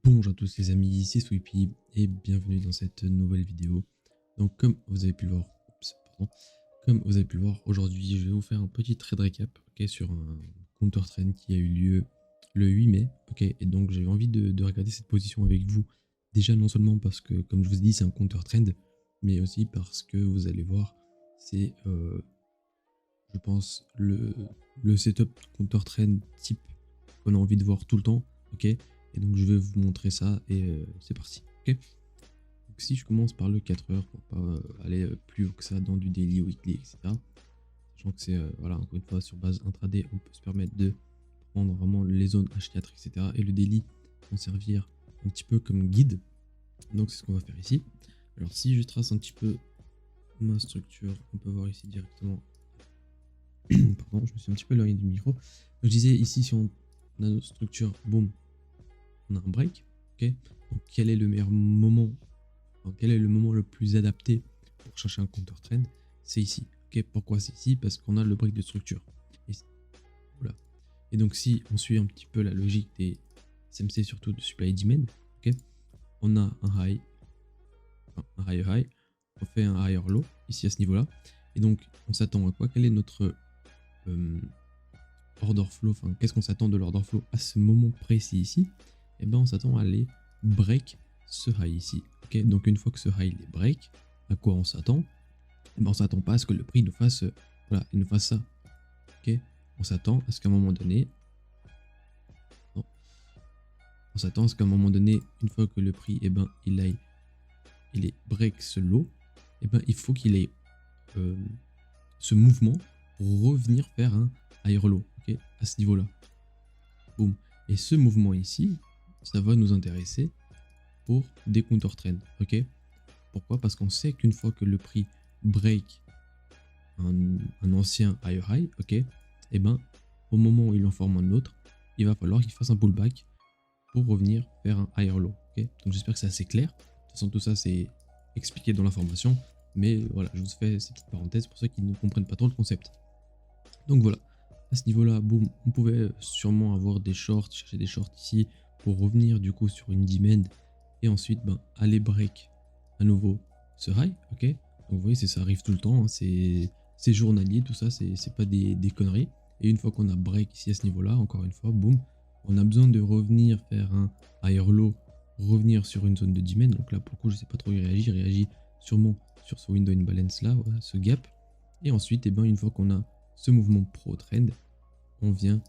Bonjour à tous les amis, ici Sweepy et bienvenue dans cette nouvelle vidéo. Donc comme vous avez pu le voir, aujourd'hui je vais vous faire un petit trade récap sur un counter trend qui a eu lieu le 8 mai. Et donc j'ai envie de regarder cette position avec vous. Déjà non seulement parce que comme je vous ai dit c'est un counter trend, mais aussi parce que vous allez voir c'est je pense le setup counter trend type qu'on a envie de voir tout le temps. Et donc je vais vous montrer ça et c'est parti. Donc si je commence par le 4 heures pour pas aller plus haut que ça dans du daily, weekly, etc. Sachant que c'est voilà, encore une fois sur base intraday, on peut se permettre de prendre vraiment les zones H4, etc. Et le daily en servir un petit peu comme guide. Donc c'est ce qu'on va faire ici. Alors si je trace un petit peu ma structure, on peut voir ici directement. Pardon, je me suis un petit peu éloigné du micro. Donc, je disais ici, si on a notre structure, boum, on a un break. Donc quel est le meilleur moment, enfin, quel est le moment le plus adapté pour chercher un counter trend? C'est ici. Pourquoi c'est ici? Parce qu'on a le break de structure. Et, voilà. Et donc si on suit un petit peu la logique des SMC, surtout de supply et demand, on a un high, un higher high, on fait un higher low ici à ce niveau là, et donc on s'attend à quoi? Quel est notre order flow, enfin qu'est-ce qu'on s'attend de l'order flow à ce moment précis ici? Et ben on s'attend à aller break ce high ici. Donc une fois que ce high est break, à quoi on s'attend? Ben on s'attend pas à ce que le prix nous fasse voilà, il nous fasse ça. On s'attend à ce qu'à un moment donné, non, on s'attend à ce qu'à un moment donné, une fois que le prix il est break ce low, il faut qu'il ait ce mouvement pour revenir faire un higher low, à ce niveau là. Boum. Et ce mouvement ici, ça va nous intéresser pour des counter trends. Pourquoi? Parce qu'on sait qu'une fois que le prix break un ancien higher high, au moment où il en forme un autre, il va falloir qu'il fasse un pullback pour revenir faire un higher low. Donc j'espère que c'est assez clair. De toute façon, tout ça c'est expliqué dans l'information, mais voilà, je vous fais ces petites parenthèses pour ceux qui ne comprennent pas trop le concept. Donc voilà, à ce niveau là, boum, on pouvait sûrement avoir des shorts, chercher des shorts ici pour revenir du coup sur une demand et ensuite aller break à nouveau ce high. Donc vous voyez, ça arrive tout le temps, hein, c'est journalier, tout ça, c'est pas des conneries. Et une fois qu'on a break ici à ce niveau là, encore une fois, boum, on a besoin de revenir faire un higher low, revenir sur une zone de demand. Donc là pour le coup je sais pas trop, il réagit sûrement sur ce window imbalance là, voilà, ce gap. Et ensuite, une fois qu'on a ce mouvement pro trend, on vient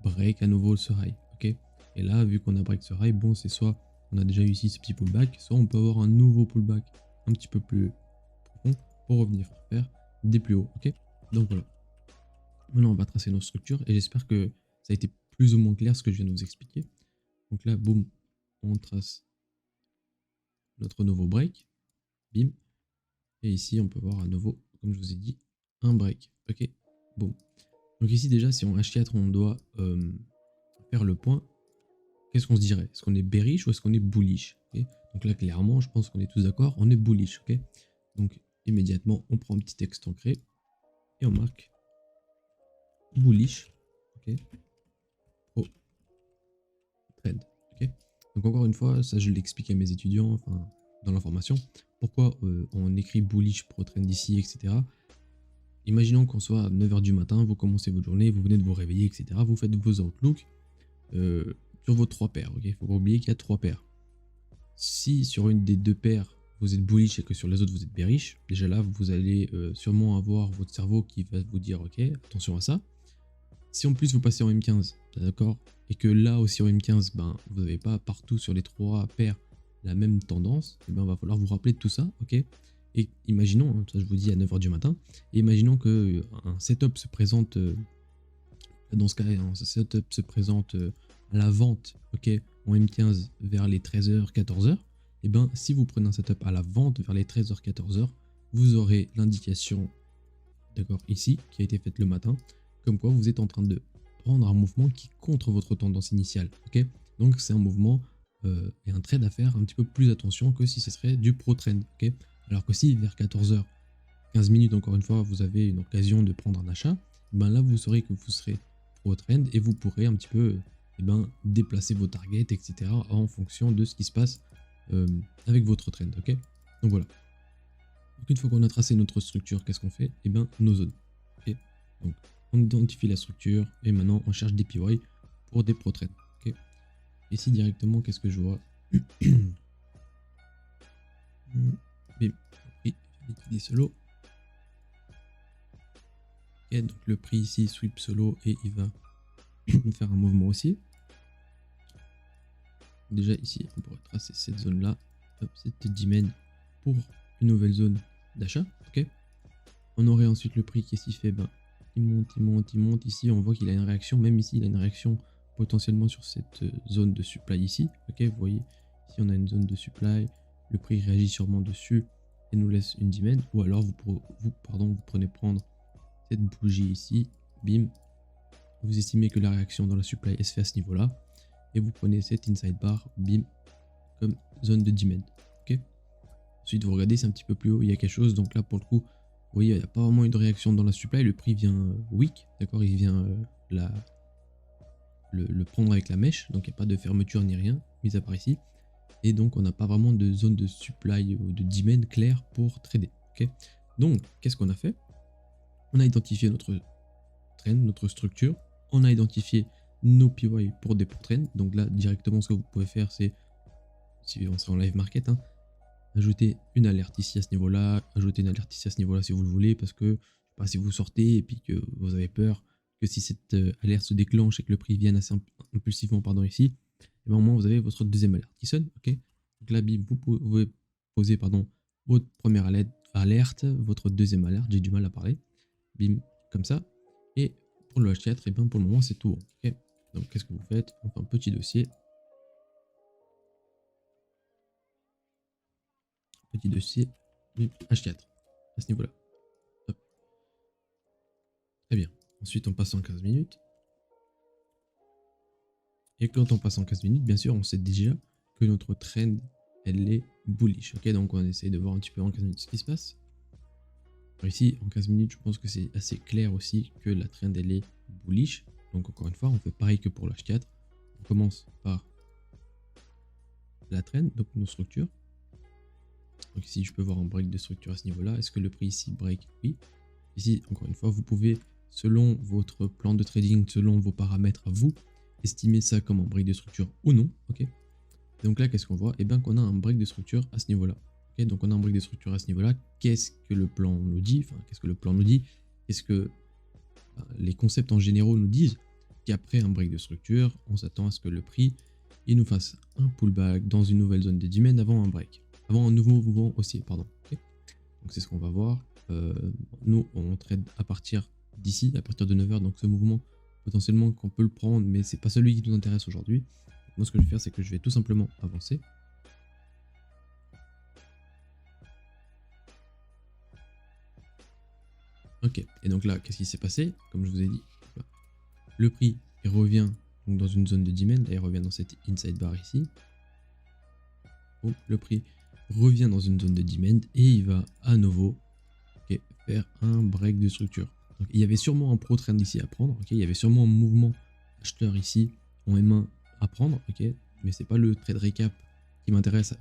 break à nouveau ce high. Et là, vu qu'on a break ce high, bon, c'est soit on a déjà eu ici ce petit pullback, soit on peut avoir un nouveau pullback un petit peu plus profond pour revenir faire des plus hauts. Donc voilà. Maintenant, on va tracer nos structures et j'espère que ça a été plus ou moins clair ce que je viens de vous expliquer. Donc là, boum, on trace notre nouveau break. Bim. Et ici, on peut voir à nouveau, comme je vous ai dit, un break. Boum. Donc ici déjà, si en H4 on doit faire le point, qu'est-ce qu'on se dirait? Est-ce qu'on est bearish ou est-ce qu'on est bullish? Donc là, clairement, je pense qu'on est tous d'accord, on est bullish. Donc immédiatement, on prend un petit texte ancré et on marque bullish. Pro trend. Donc encore une fois, ça je l'explique à mes étudiants, enfin dans l'information, pourquoi on écrit bullish pro trend ici, etc. Imaginons qu'on soit à 9 h du matin, vous commencez votre journée, vous venez de vous réveiller, etc. Vous faites vos outlooks sur vos 3 paires. Il ne faut pas oublier qu'il y a 3 paires. Si sur une des 2 paires, vous êtes bullish et que sur les autres, vous êtes bearish, déjà là, vous allez sûrement avoir votre cerveau qui va vous dire, ok, attention à ça. Si en plus vous passez en M15, d'accord, et que là aussi en M15, vous n'avez pas partout sur les 3 paires la même tendance, il va falloir vous rappeler de tout ça, Et imaginons, hein, ça je vous dis à 9 h du matin, et imaginons que un setup se présente, dans ce cas, un setup se présente à la vente, en M15 vers les 13 h 14 h, si vous prenez un setup à la vente vers les 13 h 14 h, vous aurez l'indication, d'accord, ici, qui a été faite le matin, comme quoi vous êtes en train de prendre un mouvement qui contre votre tendance initiale, Donc c'est un mouvement et un trade à faire un petit peu plus attention que si ce serait du pro trend, Alors que si vers 14 h 15 minutes, encore une fois, vous avez une occasion de prendre un achat, là vous saurez que vous serez pro trend et vous pourrez un petit peu eh ben, déplacer vos targets, etc. en fonction de ce qui se passe avec votre trend. Ok, donc voilà. Donc une fois qu'on a tracé notre structure, qu'est-ce qu'on fait? Eh ben, nos zones. Ok, donc on identifie la structure et maintenant on cherche des PY pour des pro trends. Ok, ici directement, qu'est-ce que je vois? Bim, prix, liquider solo. Ok, donc le prix ici sweep solo et il va faire un mouvement aussi. Déjà ici, on pourrait tracer cette zone là, cette dimen pour une nouvelle zone d'achat. Ok, on aurait ensuite le prix qui s'y fait, ben, il monte, il monte, il monte. Ici, on voit qu'il a une réaction, même ici, il a une réaction potentiellement sur cette zone de supply ici. Ok, vous voyez, ici, on a une zone de supply, le prix réagit sûrement dessus et nous laisse une dimen. Ou alors, vous prenez prendre cette bougie ici, bim, vous estimez que la réaction dans la supply elle se fait à ce niveau-là, et vous prenez cette inside bar, bim, comme zone de demand. Ok. Ensuite, vous regardez, c'est un petit peu plus haut, il y a quelque chose. Donc là, pour le coup, vous voyez, il n'y a pas vraiment une réaction dans la supply. Le prix vient weak, d'accord, il vient le prendre avec la mèche. Donc il n'y a pas de fermeture ni rien, mis à part ici. Et donc, on n'a pas vraiment de zone de supply ou de demand claire pour trader. Ok. Donc, qu'est-ce qu'on a fait? On a identifié notre trend, notre structure. On a identifié nos PY pour des trends. Donc là, directement, ce que vous pouvez faire, c'est, si on sera en live market, hein, ajouter une alerte ici à ce niveau-là, ajouter une alerte ici à ce niveau-là si vous le voulez, parce que pas si vous sortez et puis que vous avez peur que si cette alerte se déclenche et que le prix vienne assez impulsivement ici, et ben au moins vous avez votre deuxième alerte qui sonne. Ok, donc là, bim, vous pouvez poser votre première alerte, votre deuxième alerte, j'ai du mal à parler, bim, comme ça. Et pour le H4, et ben pour le moment c'est tout bon. Ok, donc qu'est-ce que vous faites? On fait un petit dossier. Petit dossier H4 à ce niveau-là. Très bien. Ensuite, on passe en 15 minutes. Et quand on passe en 15 minutes, bien sûr, on sait déjà que notre trend, elle est bullish. Ok, donc on essaie de voir un petit peu en 15 minutes ce qui se passe. Alors ici, en 15 minutes, je pense que c'est assez clair aussi que la trend, elle est bullish. Donc encore une fois, on fait pareil que pour l'H4. On commence par la trend, donc nos structures. Donc ici, je peux voir un break de structure à ce niveau-là. Est-ce que le prix ici break? Oui. Ici, encore une fois, vous pouvez, selon votre plan de trading, selon vos paramètres à vous, estimer ça comme un break de structure ou non. Ok. Donc là, qu'est-ce qu'on voit? Eh bien qu'on a un break de structure à ce niveau-là. Ok, donc on a un break de structure à ce niveau-là. Qu'est-ce que le plan nous dit? Enfin, qu'est-ce que le plan nous dit? Qu'est-ce que les concepts en général nous disent? Qu'après un break de structure, on s'attend à ce que le prix il nous fasse un pullback dans une nouvelle zone de demand avant un break. Avant un nouveau mouvement haussier, pardon. Okay, donc c'est ce qu'on va voir. Nous, on trade à partir d'ici, à partir de 9h. Donc ce mouvement, potentiellement qu'on peut le prendre, mais c'est pas celui qui nous intéresse aujourd'hui. Moi, ce que je vais faire, c'est que je vais tout simplement avancer. Ok, et donc là, qu'est-ce qui s'est passé? Comme je vous ai dit, le prix il revient donc dans une zone de demand, là, il revient dans cette inside bar ici. Donc, le prix revient dans une zone de demand et il va à nouveau faire un break de structure. Donc, il y avait sûrement un pro trend ici à prendre, ok, il y avait sûrement un mouvement acheteur ici en M1 à prendre, ok, mais c'est pas le trade recap qui m'intéresse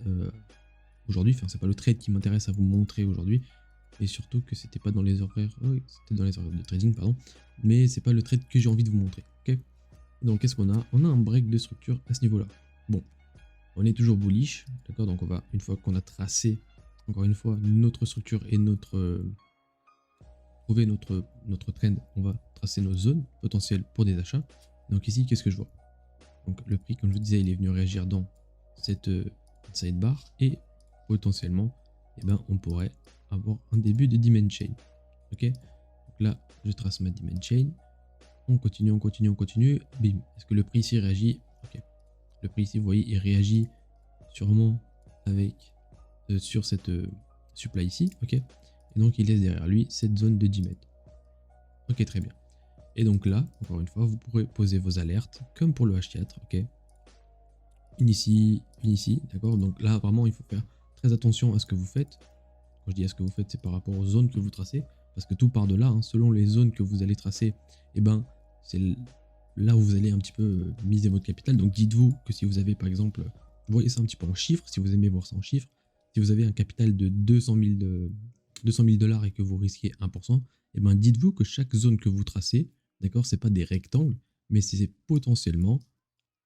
aujourd'hui, enfin c'est pas le trade qui m'intéresse à vous montrer aujourd'hui, et surtout que c'était pas dans les horaires, c'était dans les horaires de trading, pardon, mais c'est pas le trade que j'ai envie de vous montrer, ok. Donc qu'est-ce qu'on a? On a un break de structure à ce niveau-là. Bon, on est toujours bullish, d'accord, donc on va, une fois qu'on a tracé, encore une fois, notre structure et notre trouver notre trend, on va tracer nos zones potentielles pour des achats. Donc ici, qu'est-ce que je vois? Donc le prix, comme je vous disais, il est venu réagir dans cette sidebar et potentiellement, eh ben, on pourrait avoir un début de demand chain. Ok, donc là, je trace ma demand chain. On continue, on continue, on continue. Bim. Est-ce que le prix ici réagit? Ok. Le prix ici, vous voyez, il réagit sûrement avec sur cette supply ici. Ok. Et donc, il laisse derrière lui cette zone de 10 mètres. Ok, très bien. Et donc là, encore une fois, vous pourrez poser vos alertes comme pour le H4. Ok. Une ici, d'accord. Donc là, vraiment, il faut faire très attention à ce que vous faites. Quand je dis à ce que vous faites, c'est par rapport aux zones que vous tracez, parce que tout part de là. Hein. Selon les zones que vous allez tracer, eh ben, c'est là où vous allez un petit peu miser votre capital. Donc dites-vous que si vous avez par exemple, voyez ça un petit peu en chiffres, si vous aimez voir ça en chiffres, si vous avez un capital de 200 000 dollars et que vous risquez 1%, et ben dites-vous que chaque zone que vous tracez, d'accord, c'est pas des rectangles, mais c'est potentiellement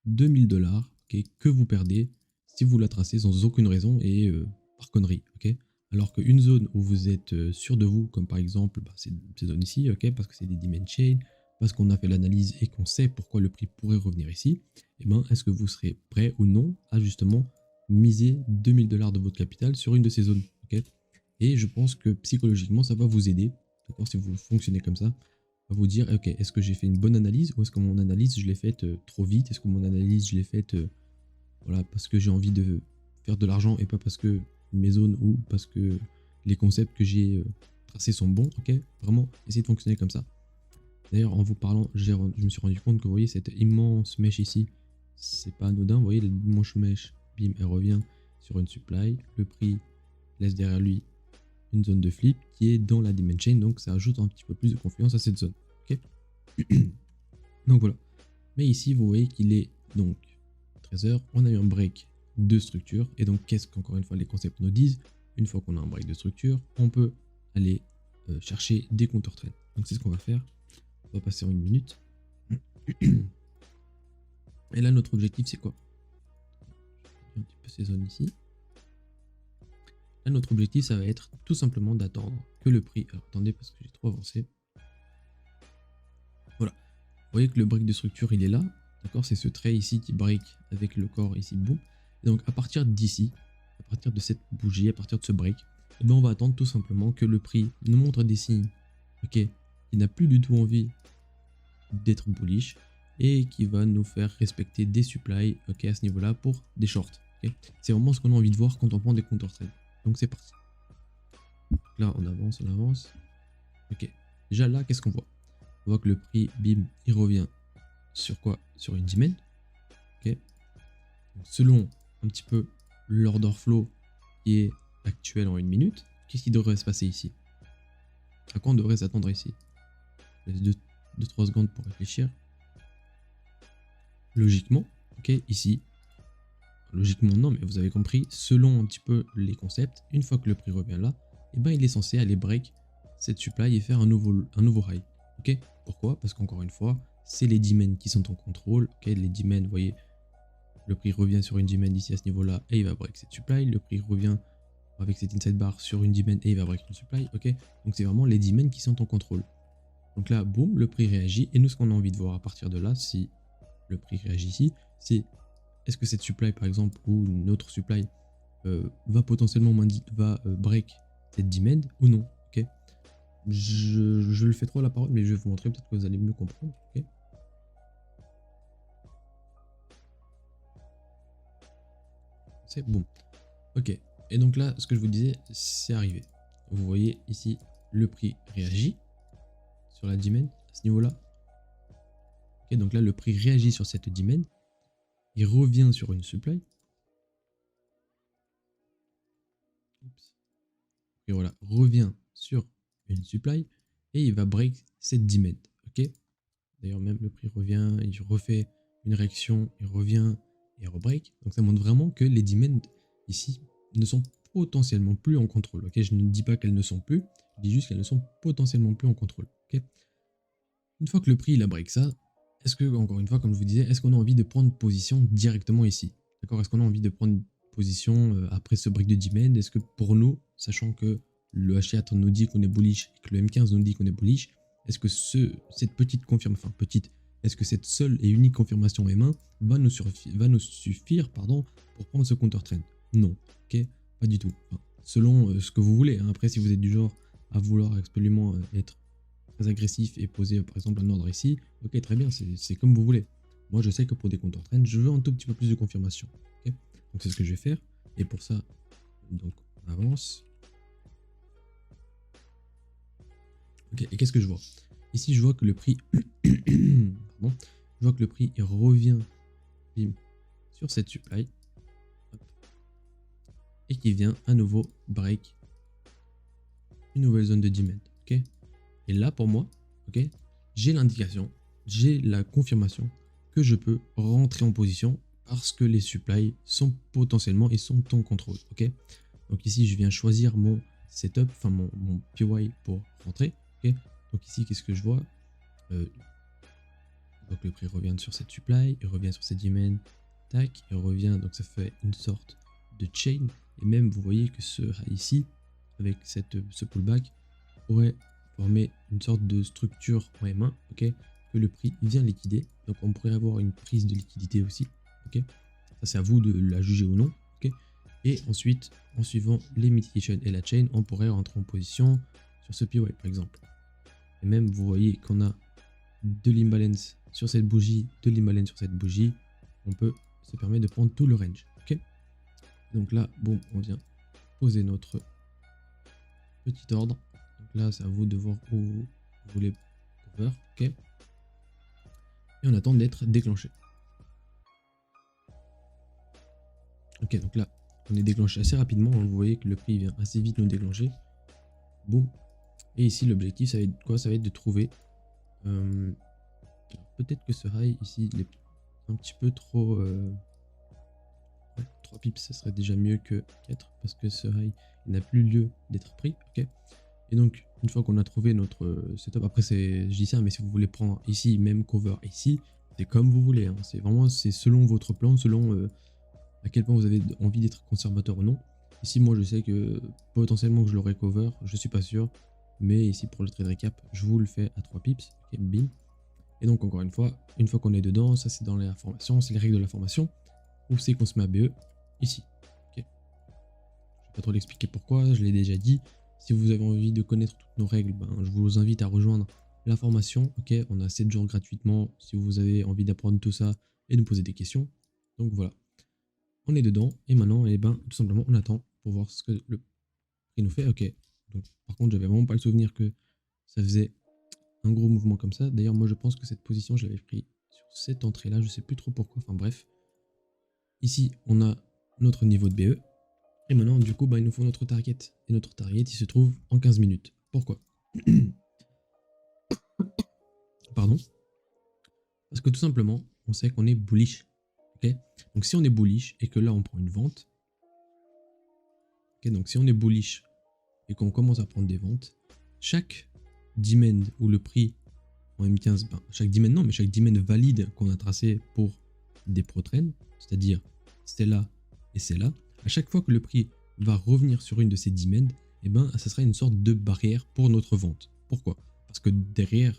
2000 dollars que vous perdez si vous la tracez sans aucune raison et par connerie. Ok, alors qu'une zone où vous êtes sûr de vous, comme par exemple ces zones ici, ok, parce que c'est des demand chain, parce qu'on a fait l'analyse et qu'on sait pourquoi le prix pourrait revenir ici, et ben est-ce que vous serez prêt ou non à justement miser 2000 dollars de votre capital sur une de ces zones, ok. Et je pense que psychologiquement ça va vous aider, d'accord, si vous fonctionnez comme ça, à vous dire, ok, est-ce que j'ai fait une bonne analyse ou est-ce que mon analyse je l'ai faite trop vite, est-ce que mon analyse je l'ai faite voilà, parce que j'ai envie de faire de l'argent et pas parce que mes zones ou parce que les concepts que j'ai tracés sont bons, ok. Vraiment, essayez de fonctionner comme ça. D'ailleurs, en vous parlant, je me suis rendu compte que vous voyez cette immense mèche ici, c'est pas anodin. Vous voyez l'immense mèche, bim, elle revient sur une supply. Le prix laisse derrière lui une zone de flip qui est dans la demand chain, donc ça ajoute un petit peu plus de confiance à cette zone, ok. Donc voilà. Mais ici, vous voyez qu'il est donc 13h, on a eu un break de structure. Et donc, qu'est-ce qu'encore une fois les concepts nous disent? Une fois qu'on a un break de structure, on peut aller chercher des counter-trends. Donc, c'est ce qu'on va faire. On va passer en 1 minute. Et là, notre objectif, c'est quoi? Un petit peu ces zones ici. Là, notre objectif, ça va être tout simplement d'attendre que le prix... Alors, attendez, parce que j'ai trop avancé. Voilà. Vous voyez que le break de structure, il est là. D'accord, c'est ce trait ici qui break avec le corps ici, boum. Et donc à partir d'ici, à partir de cette bougie, à partir de ce break, eh ben, on va attendre tout simplement que le prix nous montre des signes, ok, qui n'a plus du tout envie d'être bullish et qui va nous faire respecter des supplies, ok, à ce niveau-là pour des shorts. Okay. C'est vraiment ce qu'on a envie de voir quand on prend des counter trades. Donc c'est parti. Là on avance, on avance. Ok. Déjà là, qu'est-ce qu'on voit? On voit que le prix, bim, il revient sur quoi? Sur une demand. Ok. Donc, selon un petit peu l'order flow qui est actuel en 1 minute, qu'est-ce qui devrait se passer ici? À quoi on devrait s'attendre ici? Je laisse 2-3 secondes pour réfléchir. Logiquement, ok, ici, logiquement non, mais vous avez compris, selon un petit peu les concepts, une fois que le prix revient là, et ben il est censé aller break cette supply et faire un nouveau high. Ok, pourquoi? Parce qu'encore une fois, c'est les demands qui sont en contrôle. Ok, les demands, vous voyez, le prix revient sur une demand ici à ce niveau-là et il va break cette supply. Le prix revient avec cette inside bar sur une demand et il va break une supply. Ok, donc c'est vraiment les demands qui sont en contrôle. Donc là, boum, le prix réagit. Et nous, ce qu'on a envie de voir à partir de là, si le prix réagit ici, c'est est-ce que cette supply, par exemple, ou une autre supply va potentiellement break cette demand ou non. Ok, je le fais trop à la parole, mais je vais vous montrer, peut-être que vous allez mieux comprendre. Ok, c'est bon. Ok, et donc là, ce que je vous disais, c'est arrivé. Vous voyez ici, le prix réagit sur la demand à ce niveau-là. Ok, donc là, le prix réagit sur cette demand. Il revient sur une supply. Oups. Et voilà, revient sur une supply et il va break cette demand. Ok, d'ailleurs, même le prix revient, il refait une réaction, il revient et rebreak. Donc ça montre vraiment que les demands ici ne sont potentiellement plus en contrôle. Ok, je ne dis pas qu'elles ne sont plus, je dis juste qu'elles ne sont potentiellement plus en contrôle. Ok, une fois que le prix il a break ça, est-ce que, encore une fois, comme je vous disais, est-ce qu'on a envie de prendre position directement ici? D'accord, est-ce qu'on a envie de prendre une position après ce break de demand? Est-ce que pour nous, sachant que le H4 nous dit qu'on est bullish et que le M15 nous dit qu'on est bullish, est-ce que cette petite confirmation, enfin petite, est-ce que cette seule et unique confirmation M1 va nous suffire pour prendre ce counter trend? Non, ok, pas du tout. Enfin, selon ce que vous voulez, hein. Après, si vous êtes du genre à vouloir absolument être très agressif et poser par exemple un ordre ici, ok, très bien, c'est comme vous voulez. Moi, je sais que pour des counter trends, je veux un tout petit peu plus de confirmation. Okay, donc c'est ce que je vais faire. Et pour ça, donc on avance. Ok, et qu'est-ce que je vois? Ici, je vois que le prix, pardon, je vois que le prix il revient bim, sur cette supply. Hop, et qui vient à nouveau break une nouvelle zone de demand. Ok, et là pour moi, ok, j'ai l'indication j'ai la confirmation que je peux rentrer en position parce que les supplies sont potentiellement et sont en contrôle. Ok, donc ici je viens choisir mon setup, enfin mon PY pour rentrer. Ok, donc ici qu'est-ce que je vois? Donc le prix revient sur cette supply, il revient sur cette demand, tac, il revient, donc ça fait une sorte de chain. Et même vous voyez que ce high ici, avec ce pullback, pourrait former une sorte de structure en M1, ok, que le prix vient liquider. Donc on pourrait avoir une prise de liquidité aussi, ok. Ça c'est à vous de la juger ou non, ok. Et ensuite, en suivant les mitigation et la chain, on pourrait rentrer en position sur ce PY par exemple. Et même vous voyez qu'on a de l'imbalance sur cette bougie, de l'imbalance sur cette bougie, on peut se permettre de prendre tout le range, ok. Donc là, bon, on vient poser notre petit ordre. Donc là, c'est à vous de voir où vous voulez cover, ok. Et on attend d'être déclenché. Ok, donc là, on est déclenché assez rapidement. Vous voyez que le prix vient assez vite nous déclencher. Boum. Et ici, l'objectif, ça va être quoi? Ça va être de trouver. Peut-être que ce high ici, il est un petit peu trop. 3 pips, ça serait déjà mieux que 4 parce que ce high il n'a plus lieu d'être pris. Ok. Et donc, une fois qu'on a trouvé notre setup, après, je dis ça, mais si vous voulez prendre ici, même cover ici, c'est comme vous voulez. Hein. C'est vraiment selon votre plan, selon à quel point vous avez envie d'être conservateur ou non. Ici, moi, je sais que potentiellement que je l'aurai cover, je suis pas sûr. Mais ici, pour le trade recap, je vous le fais à 3 pips. Ok, bim. Et donc, encore une fois qu'on est dedans, ça c'est dans la formation, c'est les règles de la formation. Où c'est qu'on se met à BE ici. Ok. Je vais pas trop l'expliquer pourquoi, je l'ai déjà dit. Si vous avez envie de connaître toutes nos règles, ben, je vous invite à rejoindre la formation. Ok, on a 7 jours gratuitement si vous avez envie d'apprendre tout ça et de me poser des questions. Donc voilà, on est dedans et maintenant, eh ben, tout simplement, on attend pour voir ce que le prix nous fait. Ok, donc par contre, j'avais vraiment pas le souvenir que ça faisait un gros mouvement comme ça. D'ailleurs, moi, je pense que cette position, je l'avais pris sur cette entrée-là. Je sais plus trop pourquoi. Enfin bref. Ici, on a notre niveau de BE. Et maintenant, du coup, bah, il nous faut notre target. Et notre target, il se trouve en 15 minutes. Pourquoi? Pardon? Parce que tout simplement, on sait qu'on est bullish. Okay, donc si on est bullish et que là, on prend une vente. Okay, donc si on est bullish et qu'on commence à prendre des ventes, chaque demand où le prix en M15, ben, chaque demand non, mais chaque demand valide qu'on a tracé pour des pro-trends, c'est-à-dire c'est là et c'est là, à chaque fois que le prix va revenir sur une de ces demands, et ben, ça sera une sorte de barrière pour notre vente. Pourquoi? Parce que derrière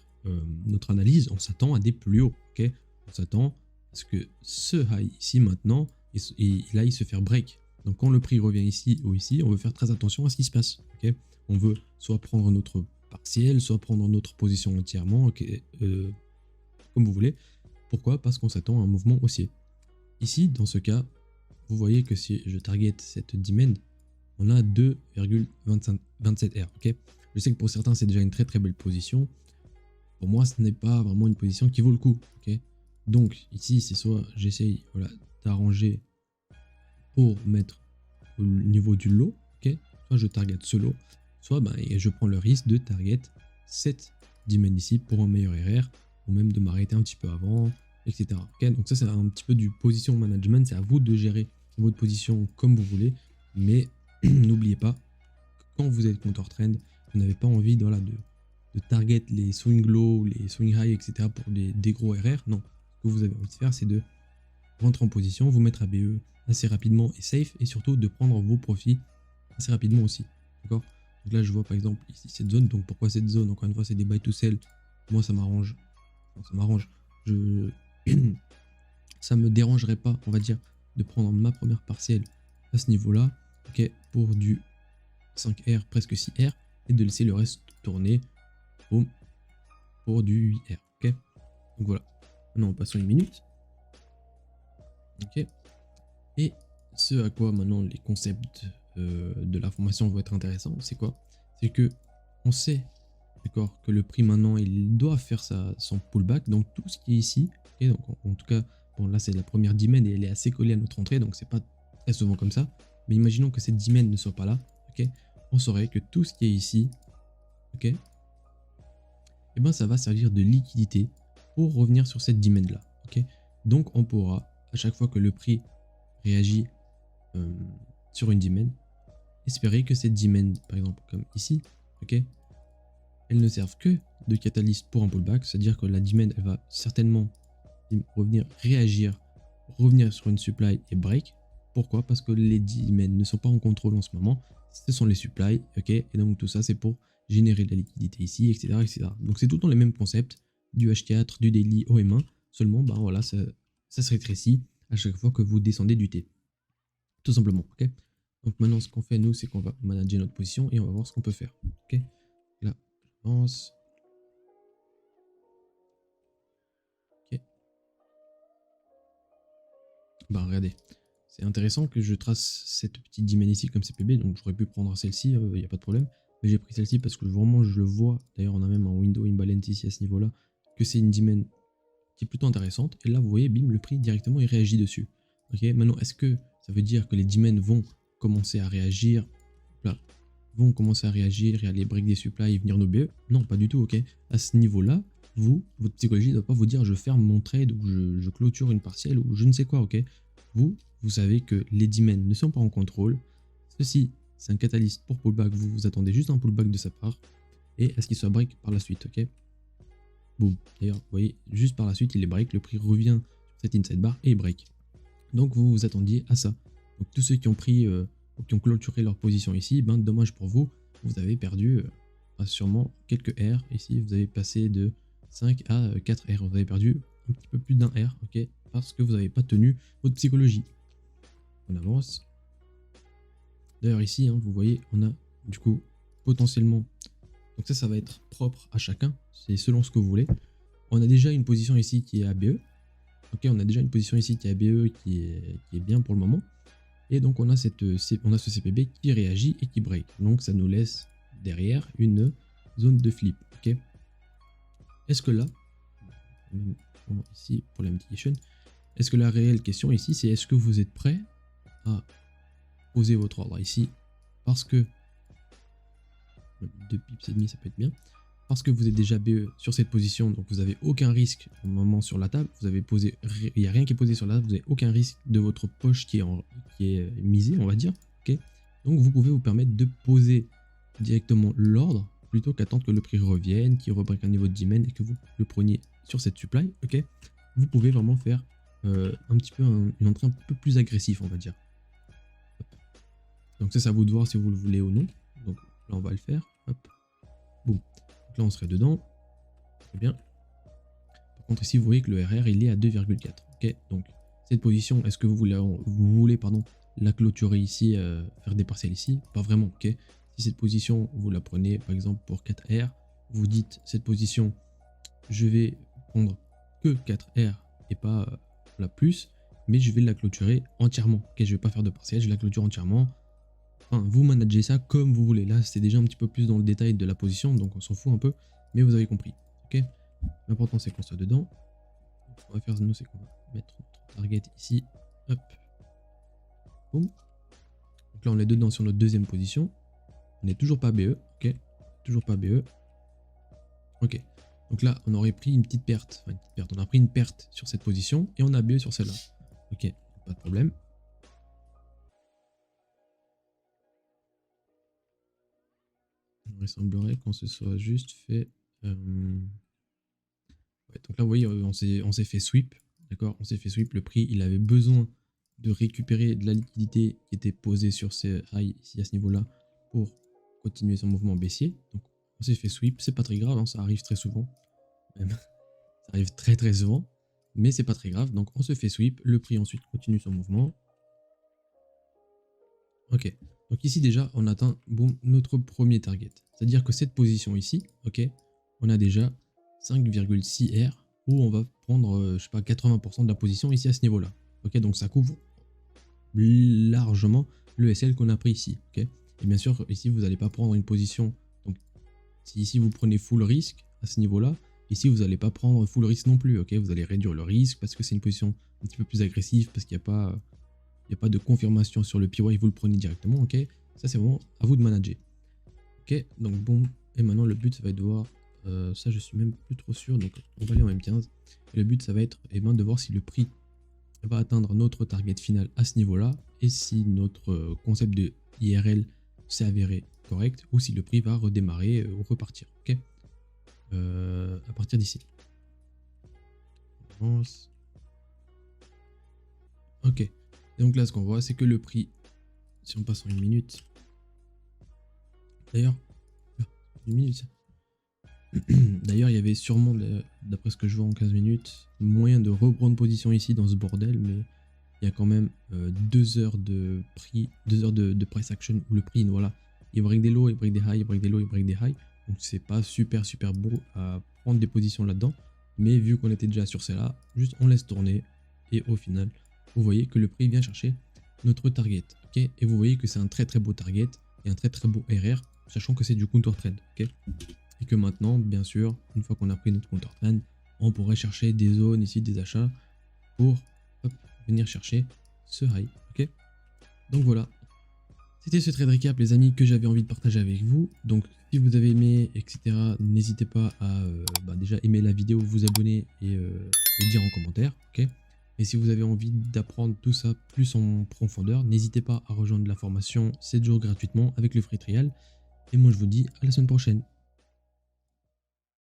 notre analyse, on s'attend à des plus hauts. Okay, on s'attend à ce que ce high ici maintenant, et là il se fait break. Donc quand le prix revient ici ou ici, on veut faire très attention à ce qui se passe. Okay, on veut soit prendre notre partiel, soit prendre notre position entièrement, okay, comme vous voulez. Pourquoi? Parce qu'on s'attend à un mouvement haussier. Ici, dans ce cas, vous voyez que si je target cette demand, on a 2,27 R. Okay, je sais que pour certains, c'est déjà une très très belle position. Pour moi, ce n'est pas vraiment une position qui vaut le coup. Okay, donc ici, c'est soit j'essaye d'arranger pour mettre au niveau du lot, okay, soit je target ce lot, soit ben, je prends le risque de target cette demand ici pour un meilleur RR, ou même de m'arrêter un petit peu avant, etc. Okay, donc ça c'est un petit peu du position management, c'est à vous de gérer votre position comme vous voulez, mais n'oubliez pas que quand vous êtes counter trend, vous n'avez pas envie de target les swing low, les swing high, etc. pour des gros RR, non. Ce que vous avez envie de faire, c'est de rentrer en position, vous mettre à BE assez rapidement et safe, et surtout de prendre vos profits assez rapidement aussi. D'accord? Donc là, je vois par exemple ici cette zone. Donc pourquoi cette zone? Encore une fois, c'est des buy to sell. Moi, ça m'arrange. Enfin, ça m'arrange. Ça me dérangerait pas, on va dire, de prendre ma première partielle à ce niveau-là, ok, pour du 5R, presque 6R, et de laisser le reste tourner pour du 8R. Ok? Donc voilà. Maintenant, on passe aux 1 minute. Ok. Et ce à quoi maintenant les concepts de la formation vont être intéressants, c'est quoi? C'est que on sait, d'accord, que le prix maintenant il doit faire son pullback, donc tout ce qui est ici, okay, donc en tout cas, bon là c'est la première demand et elle est assez collée à notre entrée, donc c'est pas très souvent comme ça, mais imaginons que cette demand ne soit pas là, ok, on saurait que tout ce qui est ici, ok, et ben ça va servir de liquidité pour revenir sur cette demand là, ok. Donc on pourra, à chaque fois que le prix réagit sur une demand, espérer que cette demand, par exemple comme ici, ok, elle ne serve que de catalyse pour un pullback, c'est-à-dire que la demand elle va certainement revenir réagir, revenir sur une supply et break. Pourquoi? Parce que les demands ne sont pas en contrôle en ce moment, ce sont les supplies, ok, et donc tout ça c'est pour générer de la liquidité ici, etc., etc. Donc c'est tout le temps les mêmes concepts du H4, du daily au M1, seulement ben voilà, ça se rétrécit à chaque fois que vous descendez du T, tout simplement, ok. Donc maintenant ce qu'on fait nous, c'est qu'on va manager notre position et on va voir ce qu'on peut faire, ok. Là, j'avance. Ok. Bah regardez, c'est intéressant que je trace cette petite demand ici comme CPB, donc j'aurais pu prendre celle-ci, il n'y a pas de problème. Mais j'ai pris celle-ci parce que vraiment je le vois, d'ailleurs on a même un window imbalance ici à ce niveau-là, que c'est une demand qui est plutôt intéressante. Et là vous voyez, bim, le prix directement il réagit dessus. Ok, maintenant est-ce que ça veut dire que les demands vont commencer à réagir, là, vont commencer à réagir et aller break des supplies et venir nos BE? Non, pas du tout, ok. À ce niveau-là, votre psychologie ne doit pas vous dire je ferme mon trade ou je clôture une partielle ou je ne sais quoi, ok. Vous savez que les demands ne sont pas en contrôle. Ceci, c'est un catalyste pour pullback. Vous attendez juste un pullback de sa part et à ce qu'il soit break par la suite, ok. Boum. D'ailleurs, vous voyez, juste par la suite, il est break. Le prix revient sur cette inside bar et il break. Donc, vous vous attendiez à ça. Donc, tous ceux qui ont pris ou qui ont clôturé leur position ici, ben, dommage pour vous. Vous avez perdu sûrement quelques R. Ici, vous avez passé de 5 à 4 R. Vous avez perdu un petit peu plus d'un R, ok, parce que vous n'avez pas tenu votre psychologie. On avance. D'ailleurs ici, hein, vous voyez, on a du coup potentiellement, donc ça va être propre à chacun, c'est selon ce que vous voulez. On a déjà une position ici qui est ABE, ok, on a déjà une position ici qui est ABE qui est bien pour le moment. Et donc on a ce CPB qui réagit et qui break. Donc ça nous laisse derrière une zone de flip, ok. Est-ce que là, ici pour la mitigation, est-ce que la réelle question ici c'est est-ce que vous êtes prêt à poser votre ordre ici parce que 2 pips et demi ça peut être bien, parce que vous êtes déjà BE sur cette position, donc vous n'avez aucun risque au moment sur la table, vous avez posé, il n'y a rien qui est posé sur la table, vous n'avez aucun risque de votre poche qui est misée, on va dire, ok. Donc vous pouvez vous permettre de poser directement l'ordre plutôt qu'attendre que le prix revienne, qu'il rebreak un niveau de demand et que vous le preniez sur cette supply, ok. Vous pouvez vraiment faire un petit peu une entrée un peu plus agressive, on va dire. Donc ça, c'est à vous de voir si vous le voulez ou non. Donc là, on va le faire. Hop. Boum. Donc là, on serait dedans. Très bien. Par contre, ici, vous voyez que le RR, il est à 2,4. Ok. Donc cette position, est-ce que vous voulez la clôturer ici, faire des partiels ici? Pas vraiment. Ok. Si cette position, vous la prenez par exemple pour 4R, vous dites cette position, je vais prendre que 4R et pas la plus, mais je vais la clôturer entièrement. Ok. Je vais pas faire de partiel, je la clôture entièrement. Enfin, vous managez ça comme vous voulez. Là, c'est déjà un petit peu plus dans le détail de la position, donc on s'en fout un peu, mais vous avez compris. Ok. L'important, c'est qu'on soit dedans. Donc, ce qu'on va faire, nous, c'est qu'on va mettre notre target ici. Hop. Boum. Donc là, on est dedans sur notre deuxième position. On n'est toujours pas BE. Ok. Toujours pas BE. Ok. Donc là, on aurait pris une petite perte. Enfin, une petite perte. On a pris une perte sur cette position et on a BE sur celle-là. Ok. Pas de problème. Il semblerait qu'on se soit juste fait... Ouais, donc là, vous voyez, on s'est fait sweep. D'accord, on s'est fait sweep. Le prix, il avait besoin de récupérer de la liquidité qui était posée sur ces highs ici à ce niveau-là pour continuer son mouvement baissier. Donc on s'est fait sweep. C'est pas très grave, hein, ça arrive très souvent. Même. Ça arrive très très souvent. Mais c'est pas très grave. Donc on se fait sweep. Le prix ensuite continue son mouvement. Ok. Donc ici déjà, on atteint boum, notre premier target. C'est-à-dire que cette position ici, ok, on a déjà 5,6 R où on va prendre, je sais pas, 80% de la position ici à ce niveau-là. Ok, donc ça couvre largement le SL qu'on a pris ici. Ok, et bien sûr, ici, vous n'allez pas prendre une position. Donc, si ici vous prenez full risque à ce niveau-là, ici vous n'allez pas prendre full risque non plus. Ok, vous allez réduire le risque parce que c'est une position un petit peu plus agressive, parce qu'il n'y a pas. Il n'y a pas de confirmation sur le PY, vous le prenez directement, ok. Ça, c'est vraiment à vous de manager. Ok, donc bon, et maintenant le but, ça va être de voir Ça je suis même plus trop sûr, donc on va aller en M15. Et le but ça va être de voir si le prix va atteindre notre target final à ce niveau-là, et si notre concept de IRL s'est avéré correct, ou si le prix va redémarrer ou repartir. Ok, à partir d'ici. Ok, donc là ce qu'on voit c'est que le prix, si on passe en une minute, d'ailleurs, une minute, d'ailleurs il y avait sûrement, d'après ce que je vois en 15 minutes, moyen de reprendre position ici dans ce bordel, mais il y a quand même 2 heures de prix, 2 heures de price action où le prix, voilà, il break des lows, il break des highs, il break des lows, il break des highs, donc c'est pas super beau à prendre des positions là-dedans, mais vu qu'on était déjà sur celle-là, juste on laisse tourner, et au final, vous voyez que le prix vient chercher notre target, ok, et vous voyez que c'est un très beau target, et un très beau RR, sachant que c'est du counter trend, ok, et que maintenant, bien sûr, une fois qu'on a pris notre counter trend, on pourrait chercher des zones ici, des achats, pour venir chercher ce high, ok. Donc voilà, c'était ce trade recap les amis que j'avais envie de partager avec vous. Donc si vous avez aimé, etc., n'hésitez pas à déjà aimer la vidéo, vous abonner et le dire en commentaire, ok. Et si vous avez envie d'apprendre tout ça plus en profondeur, n'hésitez pas à rejoindre la formation 7 jours gratuitement avec le free trial. Et moi je vous dis à la semaine prochaine.